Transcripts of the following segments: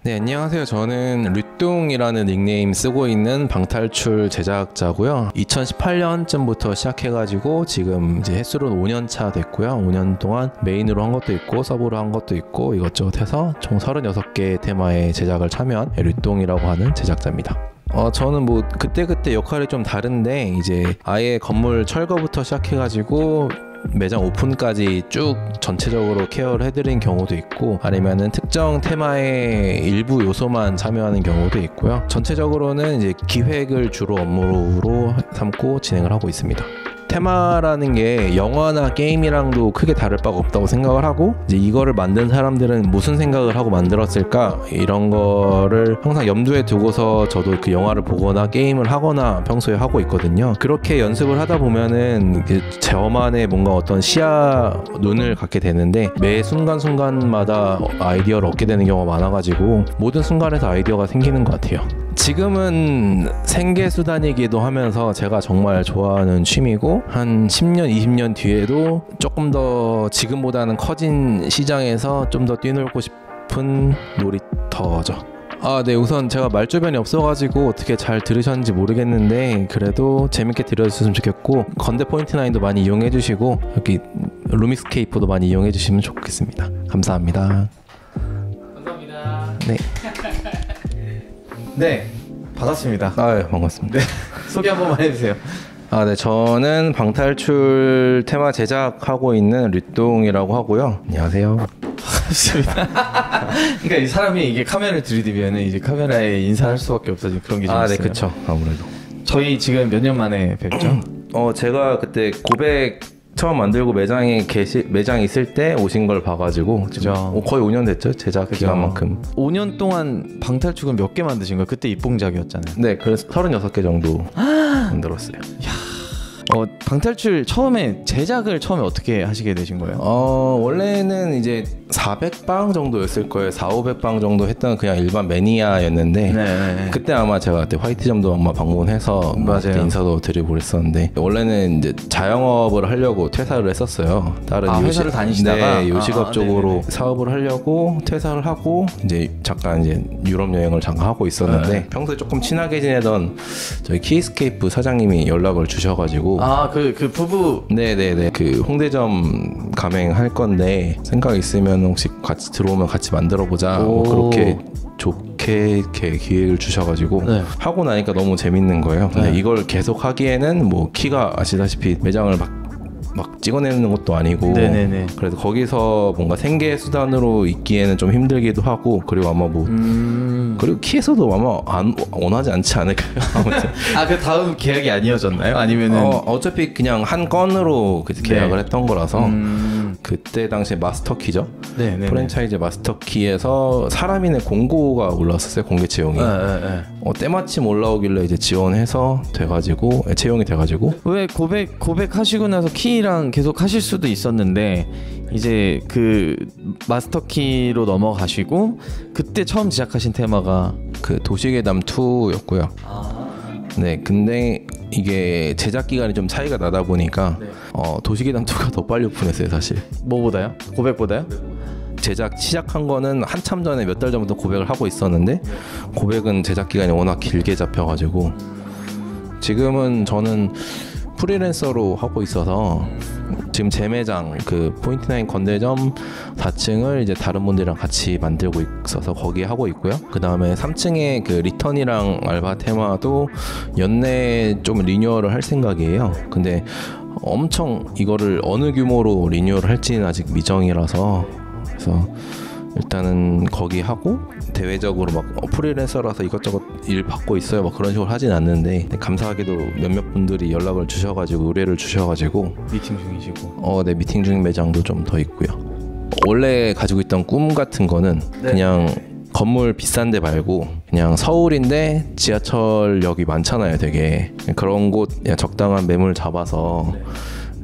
네, 안녕하세요. 저는 류뚱이라는 닉네임 쓰고 있는 방탈출 제작자고요. 2018년쯤부터 시작해가지고 지금 이제 횟수로는 5년 차 됐고요. 5년 동안 메인으로 한 것도 있고 서브로 한 것도 있고 이것저것 해서 총 36개의 테마의 제작을 참여한 류뚱이라고 하는 제작자입니다. 저는 뭐 그때그때 역할이 좀 다른데 이제 아예 건물 철거부터 시작해가지고 매장 오픈까지 쭉 전체적으로 케어를 해드린 경우도 있고, 아니면은 특정 테마의 일부 요소만 참여하는 경우도 있고요. 전체적으로는 이제 기획을 주로 업무로 삼고 진행을 하고 있습니다. 테마라는 게 영화나 게임이랑도 크게 다를 바가 없다고 생각을 하고, 이제 이거를 만든 사람들은 무슨 생각을 하고 만들었을까, 이런 거를 항상 염두에 두고서 저도 그 영화를 보거나 게임을 하거나 평소에 하고 있거든요. 그렇게 연습을 하다 보면은 저만의 뭔가 어떤 시야 눈을 갖게 되는데, 매 순간순간마다 아이디어를 얻게 되는 경우가 많아가지고 모든 순간에서 아이디어가 생기는 것 같아요. 지금은 생계수단이기도 하면서 제가 정말 좋아하는 취미고, 한 10년, 20년 뒤에도 조금 더 지금보다는 커진 시장에서 좀 더 뛰놀고 싶은 놀이터죠. 네, 우선 제가 말주변이 없어가지고 어떻게 잘 들으셨는지 모르겠는데, 그래도 재밌게 들어주셨으면 좋겠고, 건대 포인트9도 많이 이용해주시고, 여기 루미스케이프도 많이 이용해주시면 좋겠습니다. 감사합니다. 감사합니다. 네. 네, 반갑습니다. 반갑습니다. 네, 소개 한 번만 해주세요. 네, 저는 방탈출 테마 제작하고 있는 류뚱이라고 하고요. 안녕하세요. 반갑습니다. 그러니까 이 사람이 이게 카메라를 들이대면 이제 카메라에 인사할 수밖에 없어진 그런 게 좀 있어요. 네, 그쵸. 아무래도. 저희 지금 몇 년 만에 뵙죠? 제가 그때 고백 처음 만들고 매장 있을 때 오신 걸 봐가지고 그죠. 거의 5년 됐죠, 제작 기간만큼. 5년 동안 방탈출은 몇 개 만드신 거예요? 그때 입봉작이었잖아요. 네, 그래서 36개 정도 만들었어요. 방탈출 처음에 제작을 처음에 어떻게 하시게 되신 거예요? 원래는 이제 400방 정도였을 거예요. 400~500방 정도 했던 그냥 일반 매니아였는데, 네. 그때 아마 제가 그때 화이트점도 아마 방문해서 그때 인사도 드리고 그랬었는데, 원래는 이제 자영업을 하려고 퇴사를 했었어요. 다른 회사를 다니시다가? 네, 요식업 쪽으로 네네네. 사업을 하려고 퇴사를 하고 이제 잠깐 이제 유럽 여행을 잠깐 하고 있었는데, 평소에 조금 친하게 지내던 저희 키스케이프 사장님이 연락을 주셔가지고, 그 부부. 네네네, 그 홍대점 가맹할 건데 생각 있으면 혹시 같이 들어오면 같이 만들어 보자, 뭐 그렇게 좋게 이렇게 기획을 주셔가지고 하고 나니까 너무 재밌는 거예요. 근데 이걸 계속 하기에는 뭐 키가 아시다시피 매장을 막 찍어내는 것도 아니고, 네네네. 그래서 거기서 뭔가 생계 수단으로 있기에는 좀 힘들기도 하고, 그리고 아마 뭐 그리고 키에서도 아마 원하지 않지 않을까요? 아무튼 그 다음 계약이 안 이어졌나요? 아니면은 어차피 그냥 한 건으로 계약을 했던 거라서, 그때 당시에 마스터키죠. 네네. 프랜차이즈 마스터키에서 사람인의 공고가 올라왔었어요. 공개 채용이. 때마침 올라오길래 이제 지원해서 채용이 돼가지고. 왜 고백하시고 나서 키랑 계속 하실 수도 있었는데 이제 그 마스터키로 넘어가시고 그때 처음 제작하신 테마가 그 도시괴담 2였고요. 네, 근데 이게 제작 기간이 좀 차이가 나다 보니까 도시괴담 2가 더 빨리 오픈했어요, 사실. 뭐보다요? 고백보다요? 제작 시작한 거는 한참 전에 몇 달 전부터 고백을 하고 있었는데, 고백은 제작 기간이 워낙 길게 잡혀가지고 지금은 저는 프리랜서로 하고 있어서 지금 제 매장 그 포인트9 건대점 4층을 이제 다른 분들이랑 같이 만들고 있어서 거기에 하고 있고요. 그 다음에 3층에 그 리턴이랑 알바 테마도 연내 좀 리뉴얼을 할 생각이에요. 근데 엄청 이거를 어느 규모로 리뉴얼을 할지는 아직 미정이라서, 그래서 일단은 거기 하고 대외적으로 막 프리랜서라서 이것저것 일 받고 있어요, 막 그런 식으로 하진 않는데, 감사하게도 몇몇 분들이 연락을 주셔가지고 의뢰를 주셔가지고 미팅 중이시고. 네, 미팅 중인 매장도 좀 더 있고요. 원래 가지고 있던 꿈 같은 거는 그냥 건물 비싼 데 말고 그냥 서울인데 지하철역이 많잖아요, 되게. 그런 곳 그냥 적당한 매물 잡아서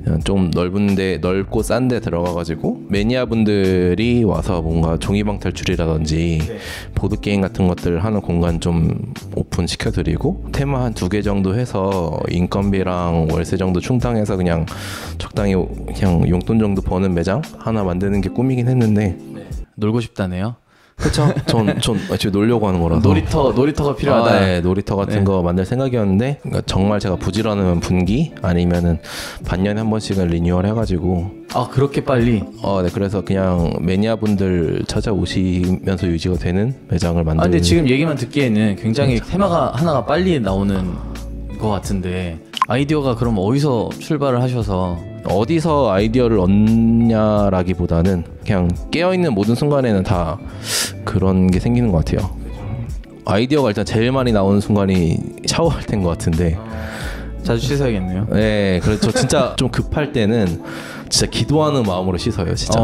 그냥 좀 넓고 싼 데 들어가가지고 매니아 분들이 와서 뭔가 종이방탈출이라든지 보드게임 같은 것들 하는 공간 좀 오픈 시켜드리고, 테마 한 2개 정도 해서 인건비랑 월세 정도 충당해서 그냥 적당히 그냥 용돈 정도 버는 매장 하나 만드는 게 꿈이긴 했는데. 놀고 싶다네요. 그렇죠. 전 지금 놀려고 하는 거라서. 놀이터가 필요하다. 네, 놀이터 같은 네. 거 만들 생각이었는데 그러니까 정말 제가 부지런하면 분기 아니면은 반년에 한 번씩은 리뉴얼 해가지고. 아 그렇게 빨리? 네, 그래서 그냥 매니아분들 찾아오시면서 유지가 되는 매장을 만들. 근데 지금 얘기만 듣기에는 굉장히 테마가 하나가 빨리 나오는 것 같은데 아이디어가 그럼 어디서 출발을 하셔서? 어디서 아이디어를 얻냐라기보다는 그냥 깨어있는 모든 순간에는 다 그런 게 생기는 것 같아요. 아이디어가 일단 제일 많이 나오는 순간이 샤워할 때인 것 같은데 자주 씻어야겠네요. 네, 그래서 진짜 좀 급할 때는 진짜 기도하는 마음으로 씻어요. 진짜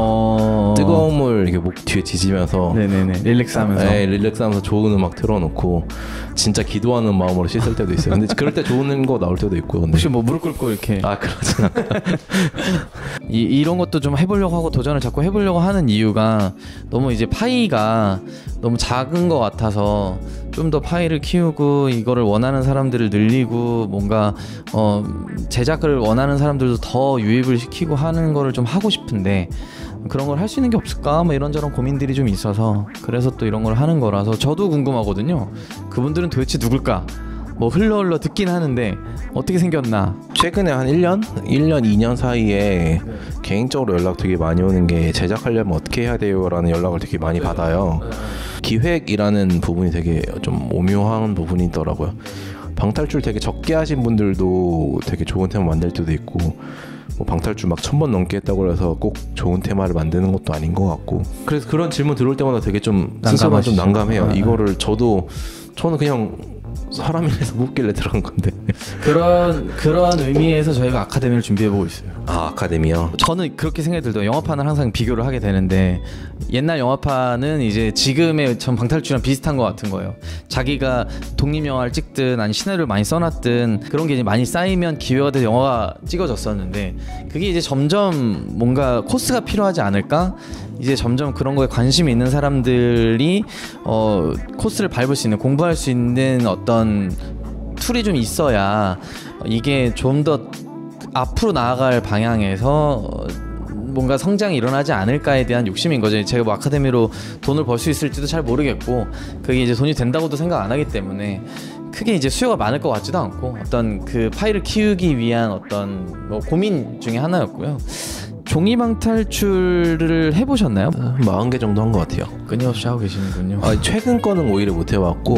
뜨거운 물 이렇게 목 뒤에 뒤지면서 네네네 릴렉스하면서. 네, 릴렉스하면서 좋은 음악 틀어놓고 진짜 기도하는 마음으로 씻을 때도 있어요. 근데 그럴 때 좋은 거 나올 때도 있고요. 근데. 혹시 뭐 무릎 꿇고 이렇게? 그러진 않아요. 이런 것도 좀 해보려고 하고 도전을 자꾸 해보려고 하는 이유가 너무 이제 파이가 너무 작은 것 같아서 좀 더 파이를 키우고 이거를 원하는 사람들을 늘리고 뭔가 제작을 원하는 사람들도 더 유입을 시키고 하는 거를 좀 하고 싶은데 그런 걸 할 수 있는 게 없을까 뭐 이런저런 고민들이 좀 있어서 그래서 또 이런 걸 하는 거라서 저도 궁금하거든요. 그분들은 도대체 누굴까? 뭐 흘러 듣긴 하는데 어떻게 생겼나? 최근에 한 1년, 2년 사이에 개인적으로 연락 되게 많이 오는 게 제작하려면 어떻게 해야 돼요? 라는 연락을 되게 많이 받아요. 기획이라는 부분이 되게 좀 오묘한 부분이더라고요. 방탈출 되게 적게 하신 분들도 되게 좋은 테마 만들 때도 있고 뭐 방탈출 막 1000번 넘게 했다고 해서 꼭 좋은 테마를 만드는 것도 아닌 것 같고 그래서 그런 질문 들어올 때마다 되게 좀 스스로가 좀 난감해요. 이거를 저는 그냥 사람이라서 묻길래 들어간 건데 그런 의미에서 저희가 아카데미를 준비해보고 있어요. 아카데미요? 저는 그렇게 생각이 들더라고요. 영화판을 항상 비교를 하게 되는데 옛날 영화판은 이제 지금의 전 방탈출이랑 비슷한 것 같은 거예요. 자기가 독립영화를 찍든 아니 시나리오를 많이 써놨든 그런 게 이제 많이 쌓이면 기회가 돼서 영화가 찍어졌었는데 그게 이제 점점 뭔가 코스가 필요하지 않을까? 이제 점점 그런 거에 관심이 있는 사람들이 코스를 밟을 수 있는 공부할 수 있는 어떤 툴이 좀 있어야 이게 좀 더 앞으로 나아갈 방향에서 뭔가 성장이 일어나지 않을까에 대한 욕심인 거죠. 제가 뭐 아카데미로 돈을 벌 수 있을지도 잘 모르겠고 그게 이제 돈이 된다고도 생각 안 하기 때문에 크게 이제 수요가 많을 것 같지도 않고 어떤 그 파이를 키우기 위한 어떤 뭐 고민 중에 하나였고요. 종이방탈출을 해보셨나요? 40개 정도 한 것 같아요. 끊임없이 하고 계시는군요. 최근 거는 오히려 못 해봤고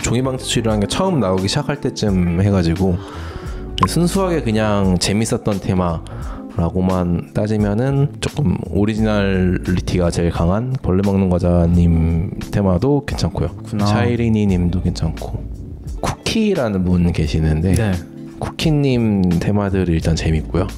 종이방탈출이라는 게 처음 나오기 시작할 때쯤 해가지고 순수하게 그냥 재밌었던 테마라고만 따지면은 조금 오리지널리티가 제일 강한 벌레 먹는 과자님 테마도 괜찮고요. 차이리니 님도 괜찮고 쿠키라는 분 계시는데 네. 쿠키님 테마들이 일단 재밌고요.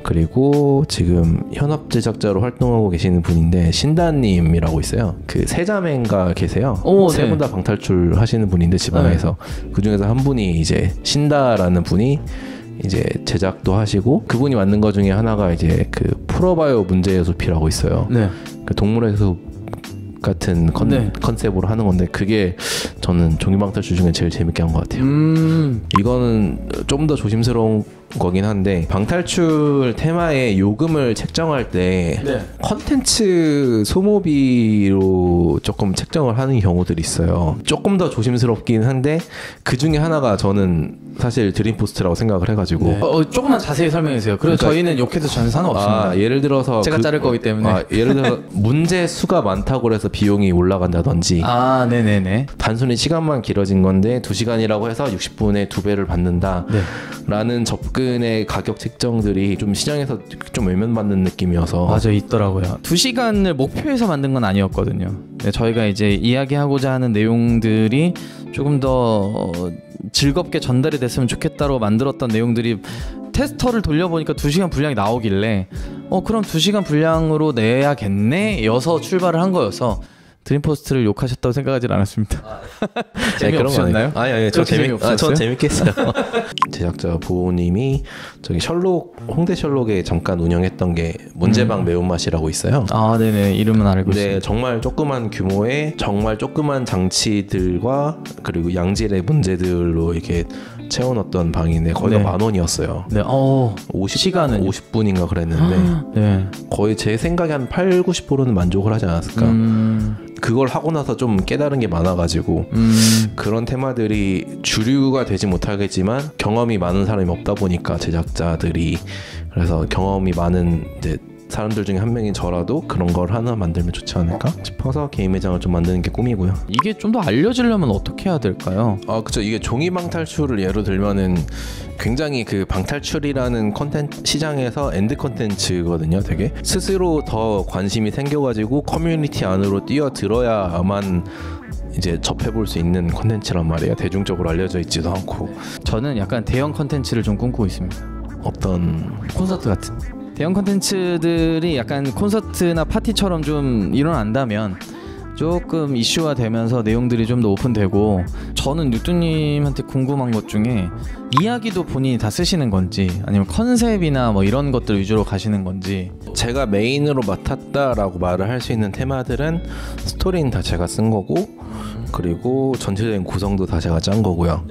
그리고 지금 현업 제작자로 활동하고 계시는 분인데 신다님이라고 있어요. 그 세자매인가 계세요. 세 분 다 방탈출 하시는 분인데 집안에서 그 중에서 한 분이 이제 신다라는 분이 이제 제작도 하시고 그분이 만든 것 중에 하나가 이제 그 풀어봐요 문제의 숲이라고 있어요. 네. 그 동물의 숲 같은 컨셉으로 하는 건데 그게 저는 종이방탈출 중에 제일 재밌게 한 것 같아요. 이거는 좀 더 조심스러운 거긴 한데 방탈출 테마의 요금을 책정할 때 컨텐츠 소모비로 조금 책정을 하는 경우들이 있어요. 조금 더 조심스럽긴 한데 그 중에 하나가 저는 사실 드림포스트라고 생각을 해가지고 조금만 자세히 설명해 주세요. 그래서 그러니까, 저희는 욕해도 전혀 상관없습니다. 예를 들어서 제가 자를 거기 때문에 예를 들어서 문제 수가 많다고 해서 비용이 올라간다든지 네네네. 단순히 시간만 길어진 건데 2시간이라고 해서 60분의 2배를 받는다 라는 접근의 가격 책정들이 좀 시장에서 좀 외면받는 느낌이어서 맞아 있더라고요. 2시간을 목표해서 만든 건 아니었거든요. 저희가 이제 이야기하고자 하는 내용들이 조금 더 즐겁게 전달이 됐으면 좋겠다고 만들었던 내용들이 테스터를 돌려보니까 2시간 분량이 나오길래 그럼 2시간 분량으로 내야겠네 여서 출발을 한 거여서 드림포스트를 욕하셨다고 생각하진 않았습니다. 재미없으셨나요? 아니, 저 재밌게 했어요. 제작자 보호님이 저기 셜록, 홍대 셜록에 잠깐 운영했던 게 문제방 매운맛이라고 있어요. 아, 네네. 이름은 알고 있어요. 네, 정말 조그만 규모의 정말 조그만 장치들과 그리고 양질의 문제들로 이렇게 채워넣었던 방인데 거의 네. 10,000원이었어요. 네, 50시간은 50분인가 그랬는데 네. 거의 제 생각에 한 80-90%는 만족을 하지 않았을까. 그걸 하고 나서 좀 깨달은 게 많아가지고 그런 테마들이 주류가 되지 못하겠지만 경험이 많은 사람이 없다 보니까 제작자들이 그래서 경험이 많은 이제 사람들 중에 한 명인 저라도 그런 걸 하나 만들면 좋지 않을까 싶어서 개인 매장을 좀 만드는 게 꿈이고요. 이게 좀 더 알려지려면 어떻게 해야 될까요? 그쵸. 이게 종이 방탈출을 예로 들면은 굉장히 그 방탈출이라는 콘텐츠 시장에서 엔드 콘텐츠거든요. 되게 스스로 더 관심이 생겨가지고 커뮤니티 안으로 뛰어들어야만 이제 접해볼 수 있는 콘텐츠란 말이에요. 대중적으로 알려져 있지도 않고. 저는 약간 대형 콘텐츠를 좀 꿈꾸고 있습니다. 어떤 콘서트 같은 대형 콘텐츠들이 약간 콘서트나 파티처럼 좀 일어난다면 조금 이슈화 되면서 내용들이 좀 더 오픈되고, 저는 뉴트님한테 궁금한 것 중에 이야기도 본인이 다 쓰시는 건지 아니면 컨셉이나 뭐 이런 것들 위주로 가시는 건지. 제가 메인으로 맡았다라고 말을 할 수 있는 테마들은 스토리는 다 제가 쓴 거고, 그리고 전체적인 구성도 다 제가 짠 거고요.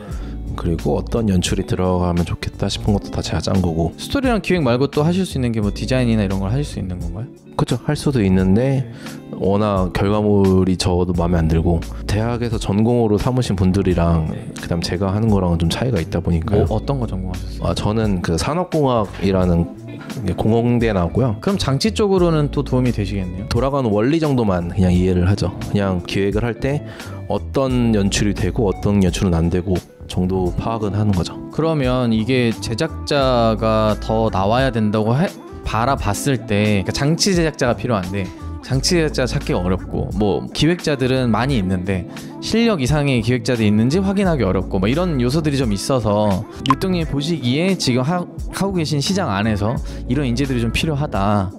그리고 어떤 연출이 들어가면 좋겠다 싶은 것도 다 제가 짠 거고. 스토리랑 기획 말고 또 하실 수 있는 게 뭐 디자인이나 이런 걸 하실 수 있는 건가요? 그쵸, 할 수도 있는데 워낙 결과물이 저도 마음에 안 들고 대학에서 전공으로 삼으신 분들이랑 그다음 제가 하는 거랑은 좀 차이가 있다 보니까요. 뭐 어떤 거 전공하셨어요? 저는 그 산업공학이라는 공공대 나왔고요. 그럼 장치 쪽으로는 또 도움이 되시겠네요. 돌아가는 원리 정도만 그냥 이해를 하죠. 그냥 기획을 할 때 어떤 연출이 되고 어떤 연출은 안 되고 정도 파악은 하는 거죠. 그러면 이게 제작자가 더 나와야 된다고 바라봤을 때, 그러니까 장치 제작자가 필요한데 장치 제작자 찾기가 어렵고, 뭐 기획자들은 많이 있는데 실력 이상의 기획자들이 있는지 확인하기 어렵고, 뭐 이런 요소들이 좀 있어서 뉴뚱님 보시기에 지금 하고 계신 시장 안에서 이런 인재들이 좀 필요하다,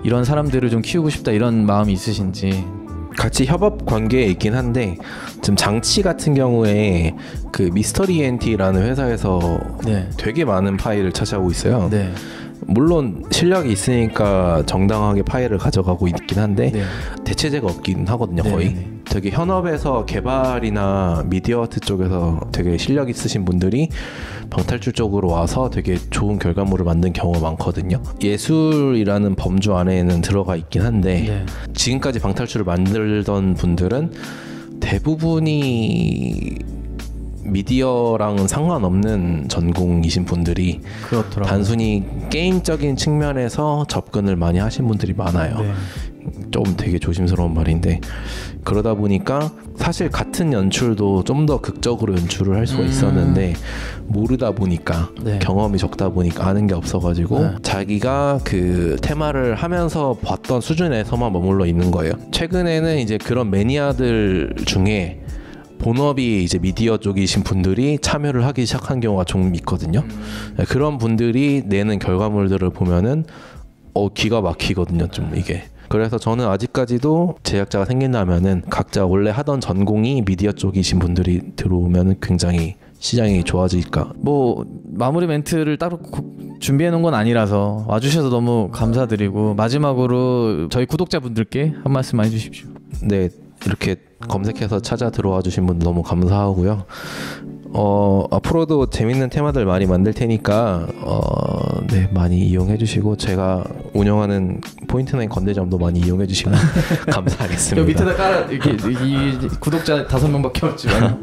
이런 사람들을 좀 키우고 싶다, 이런 마음이 있으신지. 같이 협업 관계에 있긴 한데 지금 장치 같은 경우에 그 미스터리 엔티라는 회사에서 네. 되게 많은 파일을 차지하고 있어요. 네. 물론 실력이 있으니까 정당하게 파일을 가져가고 있긴 한데 네. 대체제가 없긴 하거든요. 거의. 네. 되게 현업에서 개발이나 미디어 아트 쪽에서 되게 실력 있으신 분들이 방탈출 쪽으로 와서 되게 좋은 결과물을 만든 경우가 많거든요. 예술이라는 범주 안에는 들어가 있긴 한데 네. 지금까지 방탈출을 만들던 분들은 대부분이 미디어랑은 상관없는 전공이신 분들이 그렇더라고요. 단순히 게임적인 측면에서 접근을 많이 하신 분들이 많아요. 네. 좀 되게 조심스러운 말인데, 그러다 보니까 사실 같은 연출도 좀 더 극적으로 연출을 할 수가 있었는데 모르다 보니까 네. 경험이 적다 보니까 아는 게 없어가지고 네. 자기가 그 테마를 하면서 봤던 수준에서만 머물러 있는 거예요. 최근에는 이제 그런 매니아들 중에 본업이 이제 미디어 쪽이신 분들이 참여를 하기 시작한 경우가 좀 있거든요. 그런 분들이 내는 결과물들을 보면은 기가 막히거든요, 좀 이게. 그래서 저는 아직까지도 제작자가 생긴다면은 각자 원래 하던 전공이 미디어 쪽이신 분들이 들어오면은 굉장히 시장이 좋아질까. 뭐 마무리 멘트를 따로 준비해 놓은 건 아니라서 와주셔서 너무 감사드리고, 마지막으로 저희 구독자분들께 한 말씀 해주십시오. 네, 이렇게 검색해서 찾아 들어와 주신 분들 너무 감사하고요. 앞으로도 재밌는 테마들 많이 만들 테니까 네, 많이 이용해 주시고 제가 운영하는 포인트나인 건대점도 많이 이용해 주시면 감사하겠습니다. 여기 밑에다 깔아, 이렇게 이 구독자 5명밖에 없지만